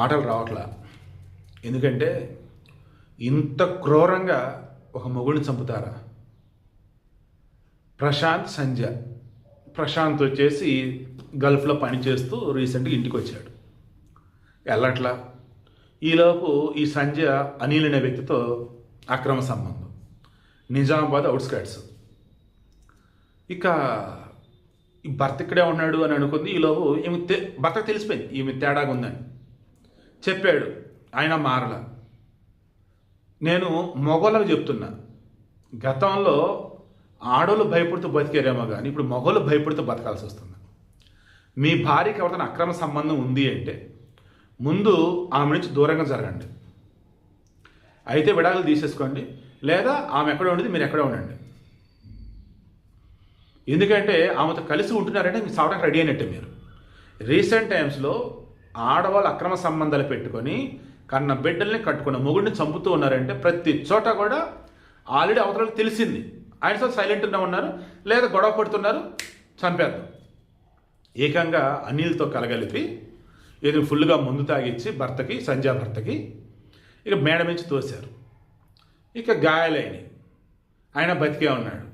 మాటలు రావట్లా. ఎందుకంటే ఇంత క్రూరంగా ఒక మొగుడిని చంపుతారా? ప్రశాంత్ సంధ్య. ప్రశాంత్ వచ్చేసి గల్ఫ్లో పనిచేస్తూ రీసెంట్గా ఇంటికి వచ్చాడు. వెళ్ళట్లా. ఈలోపు ఈ సంధ్య అనిల్ అనే వ్యక్తితో అక్రమ సంబంధం. నిజామాబాద్ అవుట్స్కట్స్. ఇక ఈ భర్త ఇక్కడే ఉన్నాడు అని అనుకుంది. ఈలోపు ఈమె భర్తకు తెలిసిపోయింది ఈమె తేడాగా ఉందని. చెప్పాడు, ఆయన మారల. నేను మగవాళ్ళకు చెప్తున్నా, గతంలో ఆడోళ్ళు భయపడుతూ బతికారేమో కానీ ఇప్పుడు మగవాళ్ళు భయపడుతూ బతకాల్సి వస్తుంది. మీ భార్యకి ఎవరితో అక్రమ సంబంధం ఉంది అంటే ముందు ఆమె నుంచి దూరంగా జరగండి. అయితే విడాకులు తీసేసుకోండి, లేదా ఆమె ఎక్కడ ఉండేది మీరు ఎక్కడ ఉండండి. ఎందుకంటే ఆమెతో కలిసి ఉంటున్నారంటే మీరు సావడానికి రెడీ అయినట్టే. మీరు రీసెంట్ టైమ్స్లో ఆడవాళ్ళు అక్రమ సంబంధాలు పెట్టుకొని కన్న బిడ్డల్ని కట్టుకున్న మొగుడిని చంపుతూ ఉన్నారంటే ప్రతి చోట కూడా ఆల్రెడీ అవతలకు తెలిసింది. ఆయనతో సైలెంట్గా ఉన్నారు, లేదా గొడవ పడుతున్నారు, చంపేద్దాం. ఏకంగా అనిల్తో కలగలిపి ఏదో ఫుల్గా ముందు తాగిచ్చి భర్తకి, సంధ్యా భర్తకి ఇక మేడ నుంచి తోశారు. ఇక గాయాలైనవి. ఆయన బతికే ఉన్నాడు.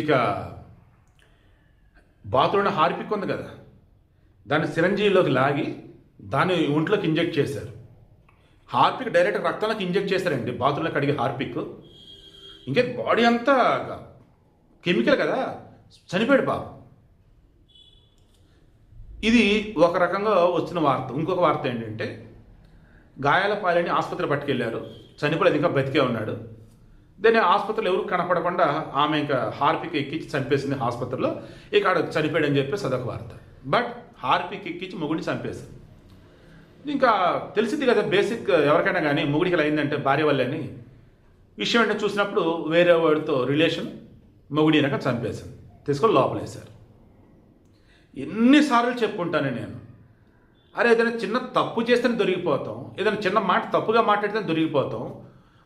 ఇక బాత్రూంలో హార్పిక్ ఉంది కదా, దాన్ని సిరంజీలోకి లాగి దాన్ని ఒంట్లోకి ఇంజెక్ట్ చేశారు. హార్పిక్ డైరెక్ట్ రక్తంలోకి ఇంజెక్ట్ చేశారండి, బాత్రూంలో కడిగే హార్పిక్. ఇంకే బాడీ అంతా కెమికల్ కదా, చనిపోయాడు బాబు. ఇది ఒక రకంగా వచ్చిన వార్త. ఇంకొక వార్త ఏంటంటే గాయాల పాలని ఆసుపత్రి పట్టుకెళ్ళారు, చనిపోలేదు, ఇంకా బతికే ఉన్నాడు. దాన్ని ఆసుపత్రిలో ఎవరు కనపడకుండా ఆమె ఇంకా హార్పిక్ ఎక్కించి చంపేసింది ఆసుపత్రిలో. ఇక ఆడ చనిపోయాడని చెప్పేసి అదొక వార్త. బట్ హార్పిక్ ఎక్కించి మొగుడిని చంపేసింది. ఇంకా తెలిసింది కదా, బేసిక్ ఎవరికైనా కానీ మొగుడికి ఇలా అయిందంటే భార్య వల్లని విషయం అంటే చూసినప్పుడు వేరే వాడితో రిలేషన్ మొగుడి వెనక చంపేసింది, తీసుకొని లోపలేశారు. ఎన్నిసార్లు చెప్పుకుంటాను నేను, అరే ఏదైనా చిన్న తప్పు చేస్తేనే దొరికిపోతాం, ఏదైనా చిన్న మాట తప్పుగా మాట్లాడితేనే దొరికిపోతాం.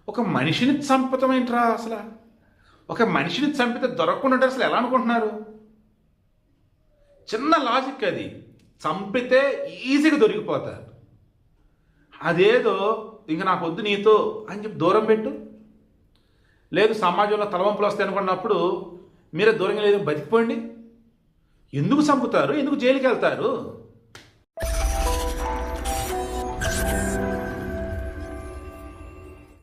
ఒక మనిషిని చంపటం ఏంట్రా అసలు? ఒక మనిషిని చంపితే దొరకకుండా అసలు ఎలా అనుకుంటున్నారు? చిన్న లాజిక్ అది. చంపితే ఈజీగా దొరికిపోతారు. అదేదో ఇంక నాకు వద్దు నీతో అని చెప్పి దూరం పెట్టు. లేదు సమాజంలో తలవంపులు వస్తాయి అనుకున్నప్పుడు మీరే దూరంగా లేదు బతికిపోండి. ఎందుకు చంపుతారు? ఎందుకు జైలుకి వెళ్తారు?